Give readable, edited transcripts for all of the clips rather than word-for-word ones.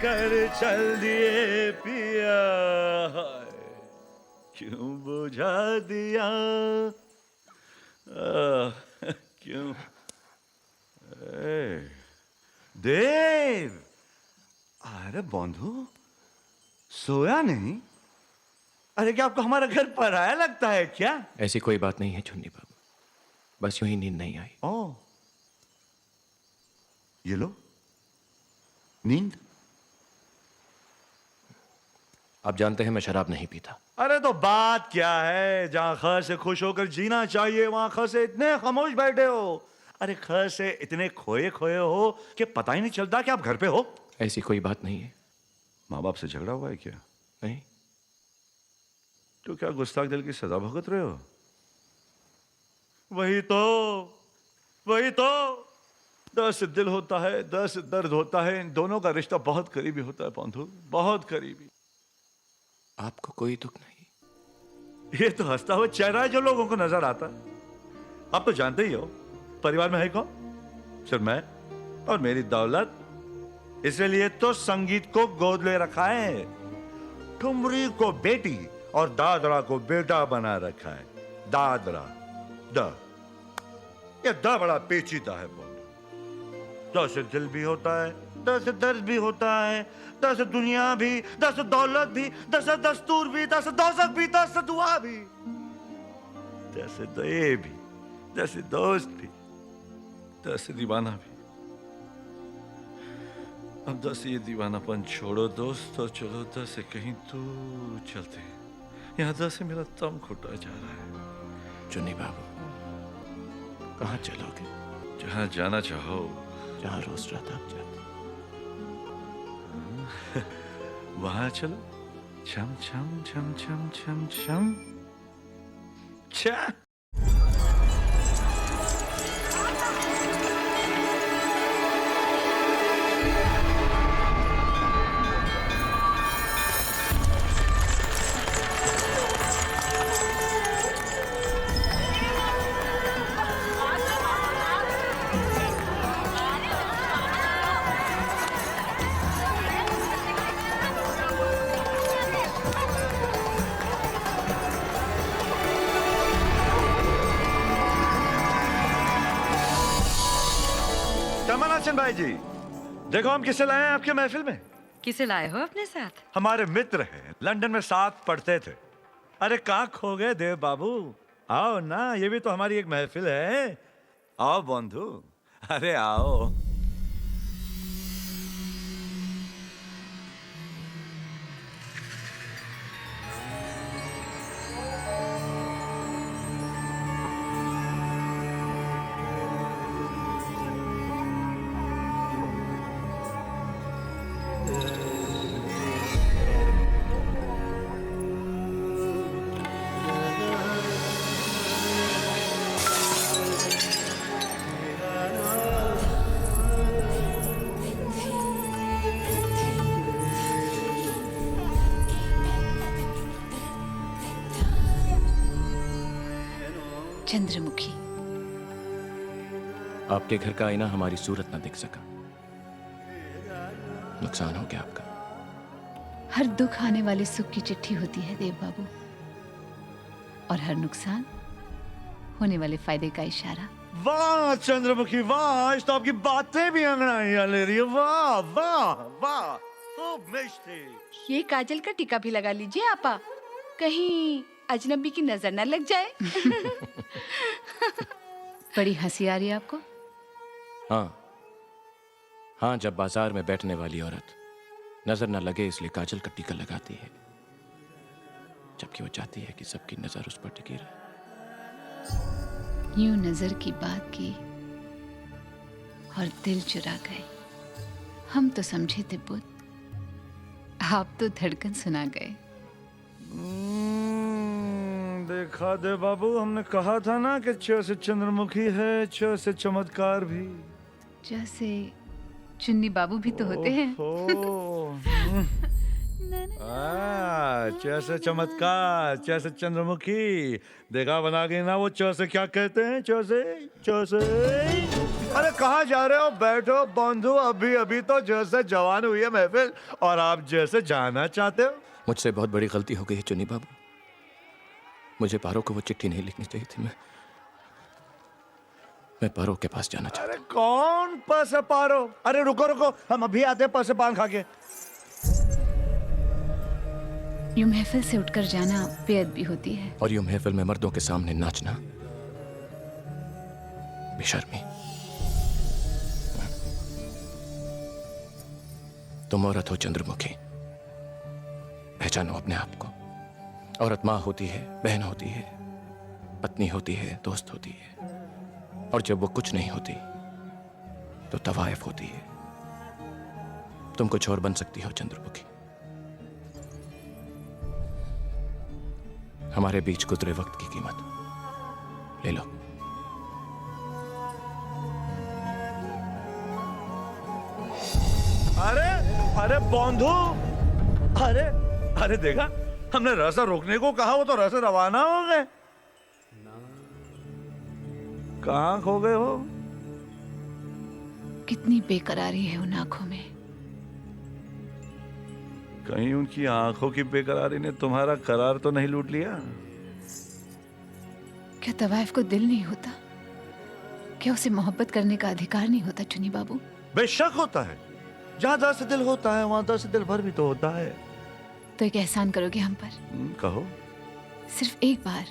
कर चल दिए पिया, क्यों बुझा दिया, क्यों। देव, अरे बंधु, सोया नहीं? अरे क्या आपको हमारा घर पराया लगता है क्या? ऐसी कोई बात नहीं है चुन्नी बाबू, बस यूं ही नींद नहीं आई। ओ, ये लो नींद। आप जानते हैं मैं शराब नहीं पीता। अरे तो बात क्या है, जहां खैर से खुश होकर जीना चाहिए वहां खैर से इतने खामोश बैठे हो। अरे खैर से इतने खोए खोए हो कि पता ही नहीं चलता कि आप घर पे हो। ऐसी कोई बात नहीं है। माँ बाप से झगड़ा हुआ है क्या? नहीं। तो क्या गुस्ताख दिल की सजा भुगत रहे हो? वही तो, वही तो। दस दिल होता है, दस दर्द होता है, इन दोनों का रिश्ता बहुत करीबी होता है बंधु, बहुत करीबी। आपको कोई दुख नहीं? ये तो हंसता हुआ चेहरा है जो लोगों को नजर आता है। आप तो जानते ही हो परिवार में है कौन? सिर्फ मैं और मेरी दौलत। इसलिए तो संगीत को गोद ले रखा है, ठुमरी को बेटी और दादरा को बेटा बना रखा है। दादरा ये द बड़ा पेचीदा है बोल। दस दिल भी होता है, दस दर्द भी होता है, दस दुनिया भी, दस दौलत भी, दस दस्तूर भी, दस दोज़ख भी, दस दुआ भी, दस दये भी, दस दोस्त भी, दस दीवाना भी। अब दस ये दीवानापन छोड़ो दोस्त, तो चलो दस से कहीं दूर चलते हैं। यहाँ दस से मेरा दम घुटा जा रहा है। चुन्नी बाबू, कहाँ चलोगे? जहाँ जाना चाहो। जहाँ रोज रात आप जाते। वहां चलो। छम छम छम छम छम छम छा। कमलाचन भाई जी, देखो हम किसे लाए हैं आपके महफिल में। किसे लाए हो अपने साथ? हमारे मित्र हैं, लंदन में साथ पढ़ते थे। अरे कहाँ खो गए देव बाबू? आओ ना, ये भी तो हमारी एक महफिल है। आओ बंधु, अरे आओ। चंद्रमुखी, आपके घर का आईना हमारी सूरत ना दिख सका। नुकसान हो गया आपका। हर दुख आने वाले सुख की चिट्ठी होती है देव बाबू, और हर नुकसान होने वाले फायदे का इशारा। वाह चंद्रमुखी वाह, आज तो आपकी बातें भी अंगड़ाइयां ले रही है। वाह वाह वाह, खूब मिष्टी। ये काजल का टीका भी लगा लीजिए आपा, कहीं अजनबी की नजर न लग जाए। बड़ी हंसी आ रही है आपको? हाँ, जब बाजार में बैठने वाली औरत नजर न लगे इसलिए काजल का टीका लगाती है, जबकि वो चाहती है कि सबकी नजर उस पर टिकी रहे। यूं नजर की बात की और दिल चुरा गए। हम तो समझे थे बुत, आप तो धड़कन सुना गए। देखा दे बाबू, हमने कहा था ना कि च से चंद्रमुखी है, च से चमत्कार भी। जैसे चुन्नी बाबू भी तो होते हैं। च से चमत्कार, च से चंद्रमुखी। देखा बना के ना वो च से क्या कहते हैं? च से अरे कहाँ जा रहे हो? बैठो बंधु, अभी अभी तो जैसे जवान हुई है महफिल और आप जैसे जाना चाहते हो। मुझसे बहुत बड़ी गलती हो गई है चुनी बाबू। मुझे पारो को वो चिट्ठी नहीं लिखनी चाहिए थी। मैं पारो के पास जाना चाहता। अरे कौन पस पारो? अरे रुको रुको, हम अभी आते हैं पस पान खा के। यूं महफिल से उठकर जाना बेअदबी होती है। और यूं महफिल में मर्दों के सामने नाचना बेशर्मी। तुम औरत हो चंद्रमुखी, पहचानो अपने आप को। औरत माँ होती है, बहन होती है, पत्नी होती है, दोस्त होती है, और जब वो कुछ नहीं होती तो तवायफ होती है। तुम कुछ और बन सकती हो चंद्रमुखी। हमारे बीच गुजरे वक्त की कीमत ले लो। अरे अरे बंधु, अरे अरे देखा, हमने रसा रोकने को कहा, वो तो रसा रवाना हो गए। कहाँ खो गए हो? कितनी बेकरारी है उन आंखों में। कहीं उनकी आंखों की बेकरारी ने तुम्हारा करार तो नहीं लूट लिया? क्या तवाइफ को दिल नहीं होता? क्या उसे मोहब्बत करने का अधिकार नहीं होता चुनी बाबू? बेशक होता है। जहाँ दस दिल होता है वहां 10 दिल भर भी तो होता है। तो एक एहसान करोगे हम पर? कहो। सिर्फ एक बार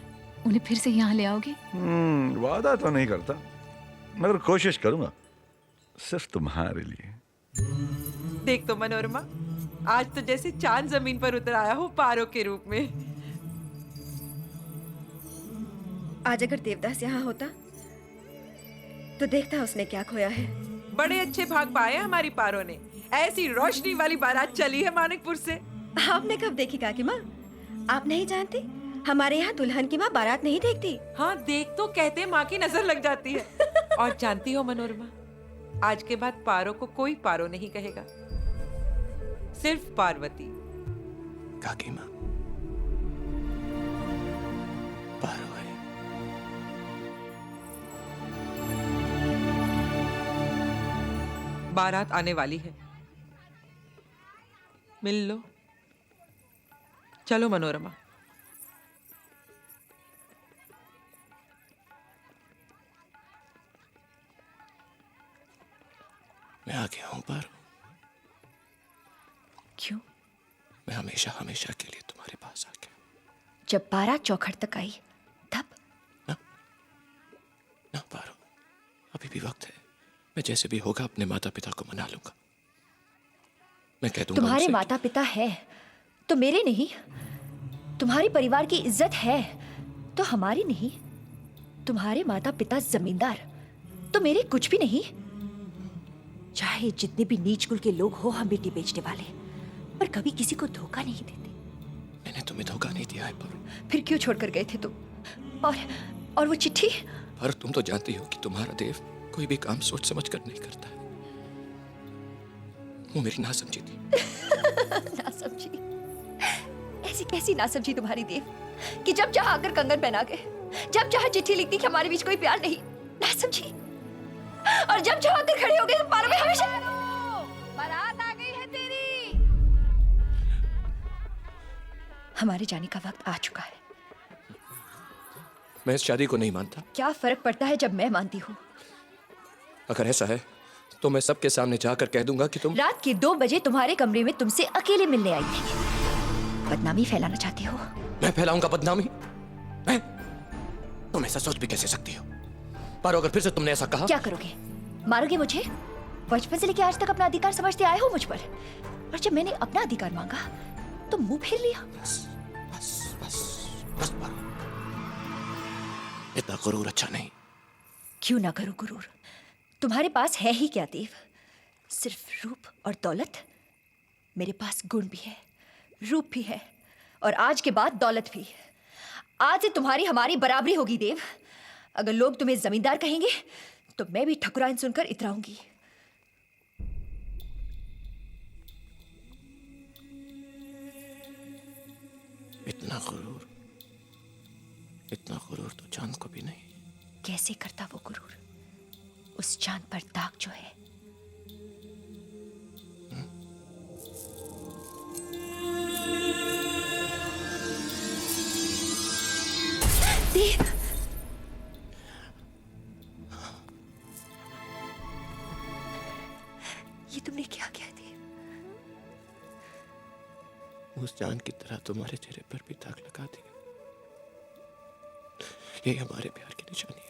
उन्हें फिर से यहाँ ले आओगे? वादा तो नहीं करता, मगर कोशिश करूंगा, सिर्फ तुम्हारे लिए। देख तो मनोरमा, आज तो जैसे चांद जमीन पर उतर आया हो पारो के रूप में। आज अगर देवदास यहाँ होता तो देखता उसने क्या खोया है। बड़े अच्छे भाग पाए हैं हमारी पारो ने। ऐसी रोशनी वाली बारात चली है मानिकपुर से। आपने कब देखी काकी माँ? आप नहीं जानती, हमारे यहाँ दुल्हन की माँ बारात नहीं देखती। हाँ देख तो कहते माँ की नजर लग जाती है। और जानती हो मनोरमा, आज के बाद पारो को कोई पारो नहीं कहेगा, सिर्फ पार्वती। काकी माँ, पारो है। बारात आने वाली है, मिल लो। चलो मनोरमा। मैं आ गया हूं पारो। क्यों? मैं हमेशा हमेशा के लिए तुम्हारे पास आ गया। जब बारात चौखट तक आई तब? ना पारो, अभी भी वक्त है। मैं जैसे भी होगा अपने माता पिता को मना लूंगा। मैं कह दूंगा तुम्हारे उनसे माता पिता है तो मेरे नहीं। तुम्हारे परिवार की इज्जत है तो हमारी नहीं। तुम्हारे माता पिता जमींदार तो मेरे कुछ भी नहीं। चाहे जितने भी नीच कुल के लोग हो हम बेटी बेचने वाले, पर कभी किसी को धोखा नहीं देते। मैंने तुम्हें धोखा नहीं दिया है पारो। फिर क्यों छोड़कर गए थे तुम? और वो चिट्ठी? पर तुम तो जानती हो कि तुम्हारा देव कोई भी काम सोच समझ कर नहीं करता। वो मेरी नासमझी थी। नासमझी? ऐसी कैसी नासमझी तुम्हारी देव कि जब जहां आकर कंगन पहना के, जब जहां चिट्ठी लिखती कि हमारे बीच कोई प्यार नहीं। नासमझी। और जब जहां आकर खड़े हो गए तो पारो में हमेशा बारात आ गई है तेरी। हमारे जाने का वक्त आ चुका है। मैं इस शादी को नहीं मानता। क्या फर्क पड़ता है जब मैं मानती हूँ? अगर ऐसा है तो मैं सबके सामने जाकर कह दूंगा कि तुम रात के 2 बजे तुम्हारे कमरे में तुमसे अकेले मिलने आई थी। बदनामी फैलाना चाहती हो? मैं फैलाऊंगा बदनामी? मैं? तुम ऐसा सोच भी कैसे सकती हो? पर अगर फिर से तुमने ऐसा कहा, क्या करोगे? मारोगे मुझे? बचपन से लेकर आज तक अपना अधिकार समझते आए हो मुझ पर, और जब मैंने अपना अधिकार मांगा तो मुंह फेर लिया। बस बस बस बस पारो, इतना गुरूर अच्छा नहीं। क्यों ना करूं गुरूर? तुम्हारे पास है ही क्या देव? सिर्फ रूप और दौलत? मेरे पास गुण भी है, रूप भी है, और आज के बाद दौलत भी। आज से तुम्हारी हमारी बराबरी होगी देव। अगर लोग तुम्हें जमींदार कहेंगे तो मैं भी ठकुराइन सुनकर इतराऊंगी। इतना गुरूर तो चांद को भी नहीं। कैसे करता वो गुरूर? उस चांद पर दाग जो है, देव, ये तुमने क्या किया देव? उस चांद की तरह तुम्हारे चेहरे पर भी दाग लगा दिया। ये हमारे प्यार की निशानी है।